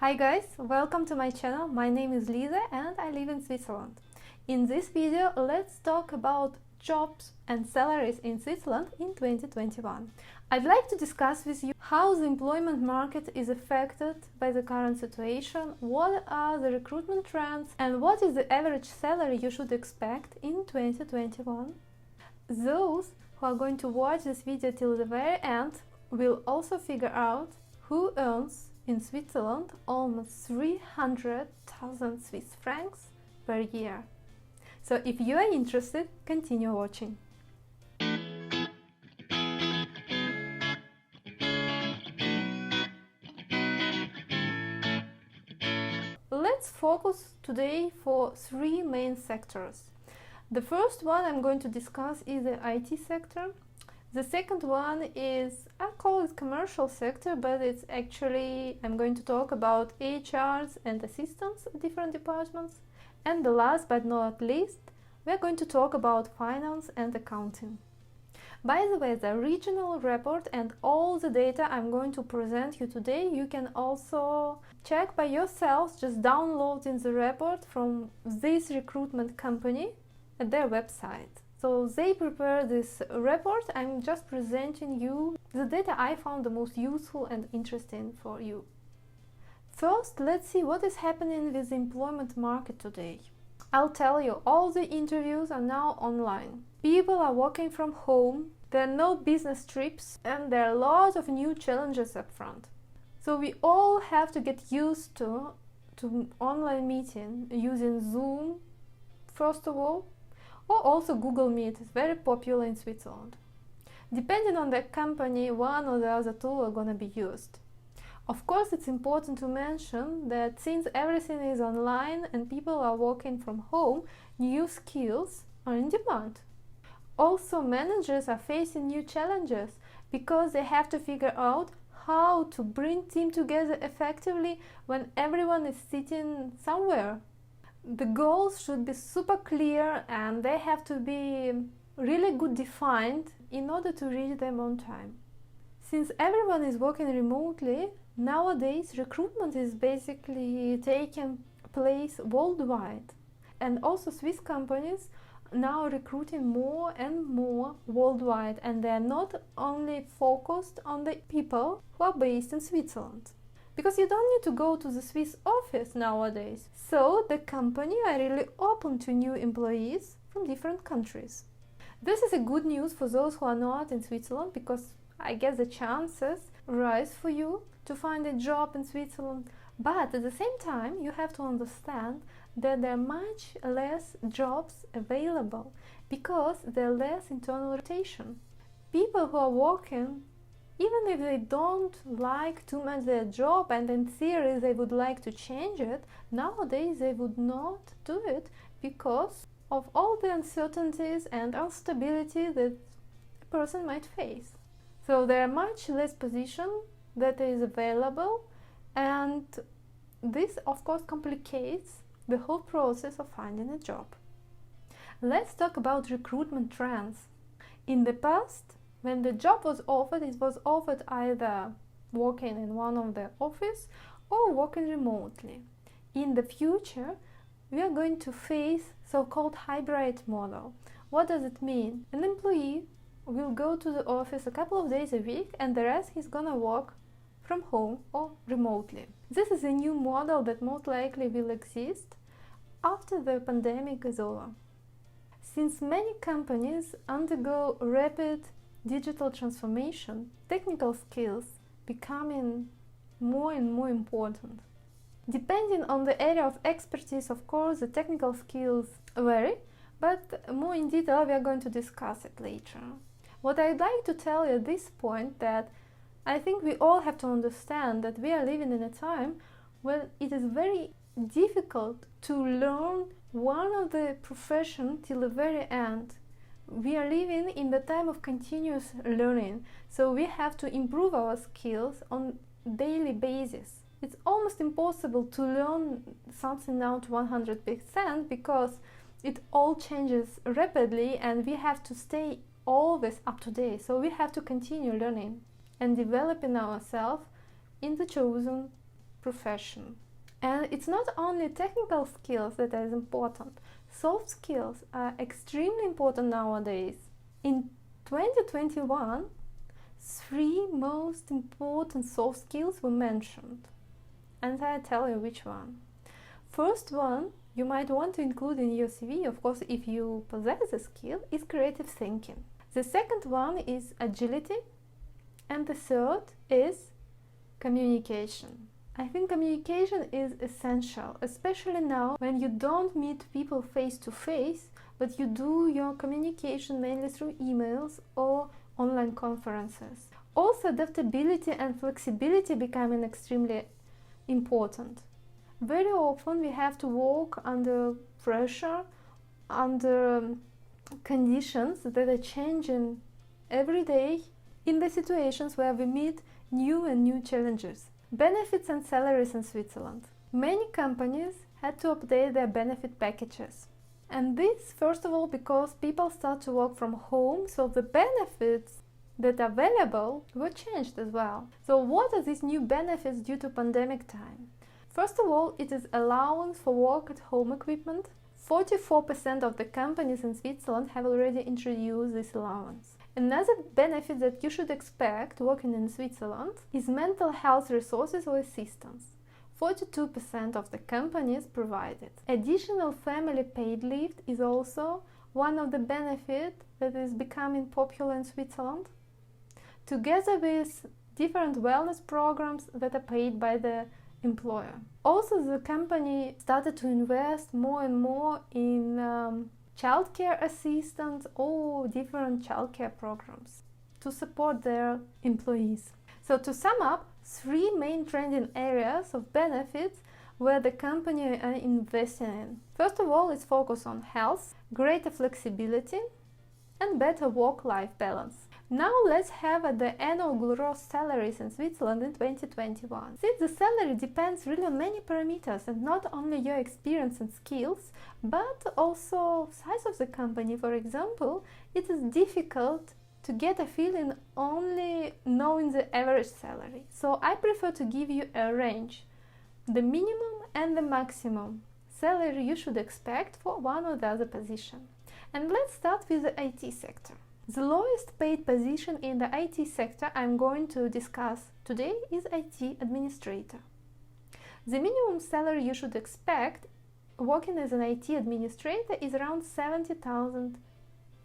Hi guys, welcome to my channel. My name is Lisa and I live in Switzerland. In this video, let's talk about jobs and salaries in Switzerland in 2021. I'd like to discuss with you how the employment market is affected by the current situation, what are the recruitment trends, and what is the average salary you should expect in 2021. Those who are going to watch this video till the very end will also figure out who earns in Switzerland almost 300,000 Swiss francs per year. So if you are interested, continue watching. Let's focus today for three main sectors. The first one I'm going to discuss is the IT sector. The second one is, I call it commercial sector, but it's actually, I'm going to talk about HRs and assistants at different departments. And the last but not least, we're going to talk about finance and accounting. By the way, the regional report and all the data I'm going to present you today, you can also check by yourselves, just downloading the report from this recruitment company at their website. So they prepare this report. I'm just presenting you the data I found the most useful and interesting for you. First, let's see what is happening with the employment market today. I'll tell you, all the interviews are now online. People are working from home, there are no business trips, and there are lots of new challenges up front. So we all have to get used to online meeting using Zoom, first of all, or also Google Meet is very popular in Switzerland. Depending on the company, one or the other tool are going to be used. Of course, it's important to mention that since everything is online and people are working from home, new skills are in demand. Also, managers are facing new challenges because they have to figure out how to bring team together effectively when everyone is sitting somewhere. The goals should be super clear and they have to be really good defined in order to reach them on time. Since everyone is working remotely, nowadays recruitment is basically taking place worldwide. And also Swiss companies now recruiting more and more worldwide, and they are not only focused on the people who are based in Switzerland. Because you don't need to go to the Swiss office nowadays. So the company are really open to new employees from different countries. This is a good news for those who are not in Switzerland, because I guess the chances rise for you to find a job in Switzerland. But at the same time, you have to understand that there are much less jobs available because there are less internal rotation. People who are working, even if they don't like too much their job and in theory they would like to change it, nowadays they would not do it because of all the uncertainties and instability that a person might face. So there are much less position that is available, and this of course complicates the whole process of finding a job. Let's talk about recruitment trends. In the past, when the job was offered, it was offered either working in one of the office or working remotely. In the future, we are going to face so-called hybrid model. What does it mean? An employee will go to the office a couple of days a week and the rest he's gonna work from home or remotely. This is a new model that most likely will exist after the pandemic is over. Since many companies undergo rapid digital transformation, technical skills becoming more and more important. Depending on the area of expertise, of course, the technical skills vary, but more in detail we are going to discuss it later. What I'd like to tell you at this point that I think we all have to understand that we are living in a time when it is very difficult to learn one of the profession till the very end. We are living in the time of continuous learning, so we have to improve our skills on daily basis. It's almost impossible to learn something now to 100% because it all changes rapidly and we have to stay always up to date. So we have to continue learning and developing ourselves in the chosen profession. And it's not only technical skills that are important. Soft skills are extremely important nowadays. In 2021, 3 most important soft skills were mentioned. And I'll tell you which one. First one, you might want to include in your CV, of course, if you possess the skill, is creative thinking. The second one is agility. And the third is communication. I think communication is essential, especially now when you don't meet people face to face, but you do your communication mainly through emails or online conferences. Also, adaptability and flexibility becoming extremely important. Very often we have to work under pressure, under conditions that are changing every day in the situations where we meet new challenges. Benefits and salaries in Switzerland. Many companies had to update their benefit packages. And this, first of all, because people start to work from home, so the benefits that are available were changed as well. So what are these new benefits due to pandemic time? First of all, it is allowance for work at home equipment. 44% of the companies in Switzerland have already introduced this allowance. Another benefit that you should expect working in Switzerland is mental health resources or assistance. 42% of the companies provide it. Additional family paid leave is also one of the benefits that is becoming popular in Switzerland, together with different wellness programs that are paid by the employer. Also, the company started to invest more and more in childcare assistance or different childcare programs to support their employees. So to sum up, 3 main trending areas of benefits where the company are investing in. First of all, it's focus on health, greater flexibility, and better work-life balance. Now let's have the annual gross salaries in Switzerland in 2021. Since the salary depends really on many parameters and not only your experience and skills, but also size of the company. For example, it is difficult to get a feeling only knowing the average salary. So I prefer to give you a range, the minimum and the maximum salary you should expect for one or the other position. And let's start with the IT sector. The lowest paid position in the IT sector I'm going to discuss today is IT administrator. The minimum salary you should expect working as an IT administrator is around 70,000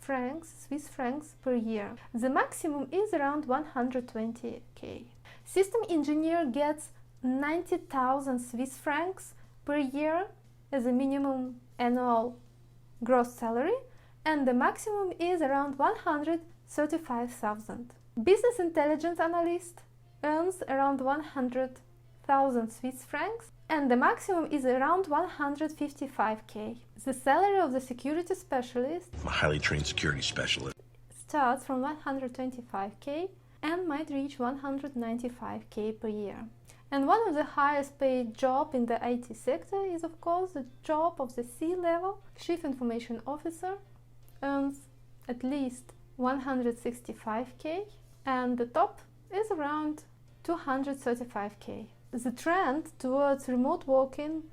francs, Swiss francs per year. The maximum is around 120k. System engineer gets 90,000 Swiss francs per year as a minimum annual gross salary, and the maximum is around 135,000. Business intelligence analyst earns around 100,000 Swiss francs, and the maximum is around 155k. The salary of the security specialist, I'm a highly trained security specialist, starts from 125k and might reach 195k per year. And one of the highest paid jobs in the IT sector is, of course, the job of the C-level Chief Information Officer, earns at least 165k, and the top is around 235k. The trend towards remote working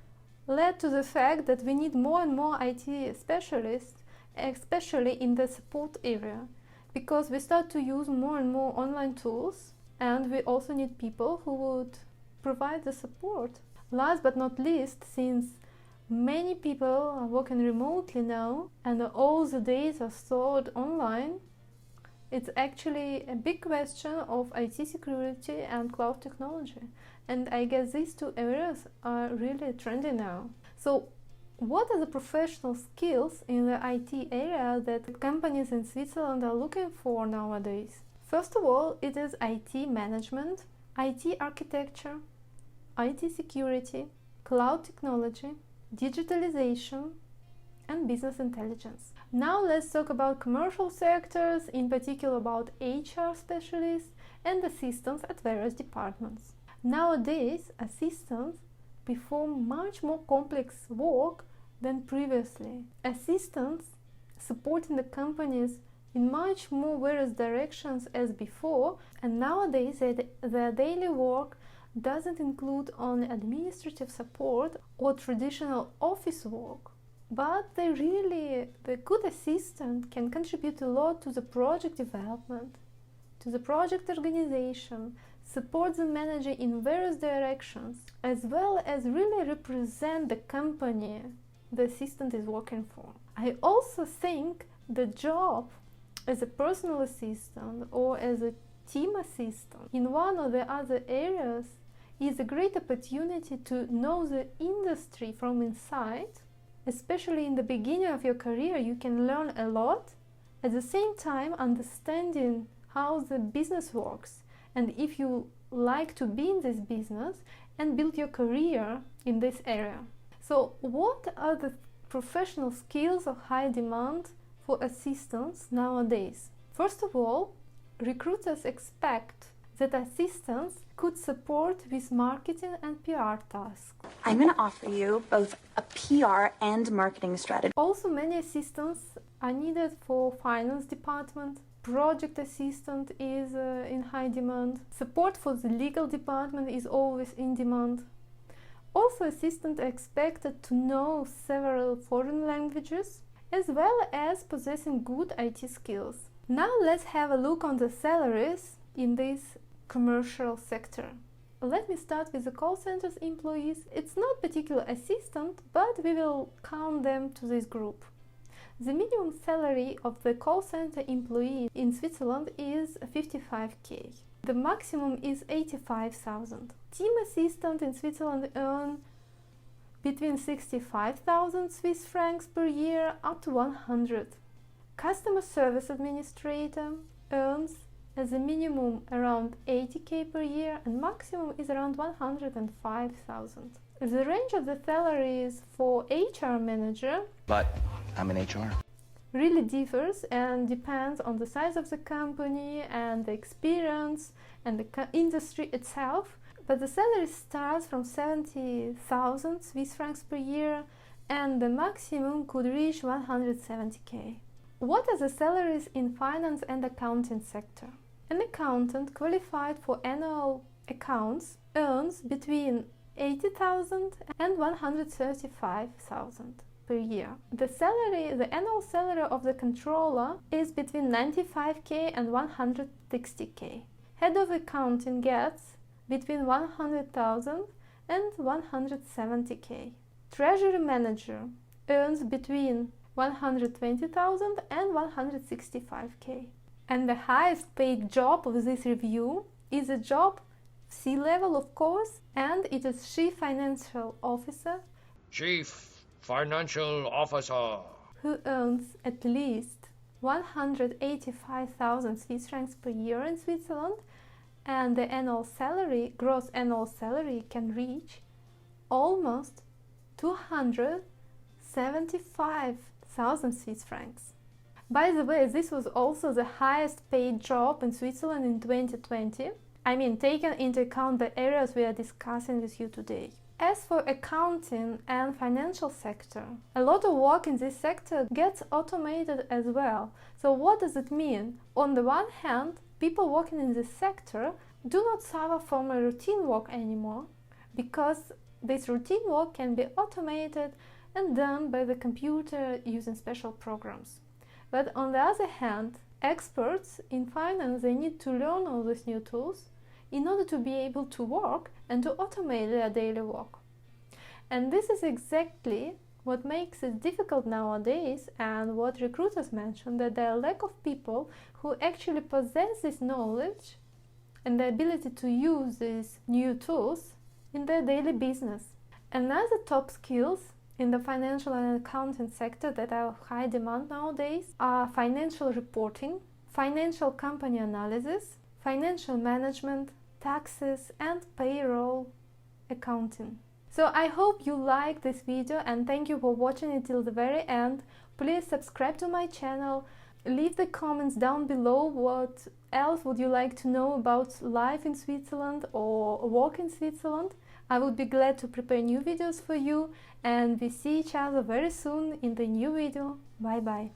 led to the fact that we need more and more IT specialists, especially in the support area, because we start to use more and more online tools, and we also need people who would provide the support. Last but not least, since many people are working remotely now and all the data are stored online, it's actually a big question of IT security and cloud technology. And I guess these 2 areas are really trendy now. So what are the professional skills in the IT area that companies in Switzerland are looking for nowadays? First of all, it is IT management, IT architecture, IT security, cloud technology, digitalization, and business intelligence. Now let's talk about commercial sectors, in particular about HR specialists and assistants at various departments. Nowadays, assistants perform much more complex work than previously. Assistants supporting the companies in much more various directions as before, and nowadays their daily work doesn't include only administrative support or traditional office work, but the good assistant can contribute a lot to the project development, to the project organization, support the manager in various directions, as well as really represent the company the assistant is working for. I also think the job as a personal assistant or as a team assistant in one or the other areas is a great opportunity to know the industry from inside. Especially in the beginning of your career, you can learn a lot, at the same time understanding how the business works, and if you like to be in this business and build your career in this area. So what are the professional skills of high demand for assistants nowadays? First of all, recruiters expect that assistants could support with marketing and PR tasks. I'm going to offer you both a PR and marketing strategy. Also, many assistants are needed for finance department. Project assistant is in high demand. Support for the legal department is always in demand. Also, assistants are expected to know several foreign languages, as well as possessing good IT skills. Now let's have a look on the salaries in this commercial sector. Let me start with the call center's employees. It's not particular assistant, but we will count them to this group. The minimum salary of the call center employee in Switzerland is 55k. The maximum is 85,000. Team assistant in Switzerland earn between 65,000 Swiss francs per year up to 100. Customer service administrator earns as a minimum around 80k per year and maximum is around 105,000. The range of the salaries for HR manager, but I'm in HR, really differs and depends on the size of the company and the experience and the industry itself. But the salary starts from 70,000 Swiss francs per year and the maximum could reach 170k. What are the salaries in finance and accounting sector? An accountant qualified for annual accounts earns between 80,000 and 135,000 per year. The annual salary of the controller is between 95k and 160k. Head of accounting gets between 100,000 and 170k. Treasury manager earns between 120,000 and 165k. And the highest paid job of this review is a job C-level, of course, and it is Chief Financial Officer. Chief Financial Officer. Who earns at least 185,000 Swiss francs per year in Switzerland, and the gross annual salary can reach almost 275,000 Swiss francs. By the way, this was also the highest paid job in Switzerland in 2020. I mean, taking into account the areas we are discussing with you today. As for accounting and financial sector, a lot of work in this sector gets automated as well. So what does it mean? On the one hand, people working in this sector do not suffer from a routine work anymore, because this routine work can be automated and done by the computer using special programs. But on the other hand, experts in finance, they need to learn all these new tools in order to be able to work and to automate their daily work. And this is exactly what makes it difficult nowadays, and what recruiters mention, that there are lack of people who actually possess this knowledge and the ability to use these new tools in their daily business. Another top skills in the financial and accounting sector that are of high demand nowadays are financial reporting, financial company analysis, financial management, taxes, and payroll accounting. So I hope you liked this video, and thank you for watching it till the very end. Please subscribe to my channel, leave the comments down below. What else would you like to know about life in Switzerland or work in Switzerland? I would be glad to prepare new videos for you, and we see each other very soon in the new video. Bye bye.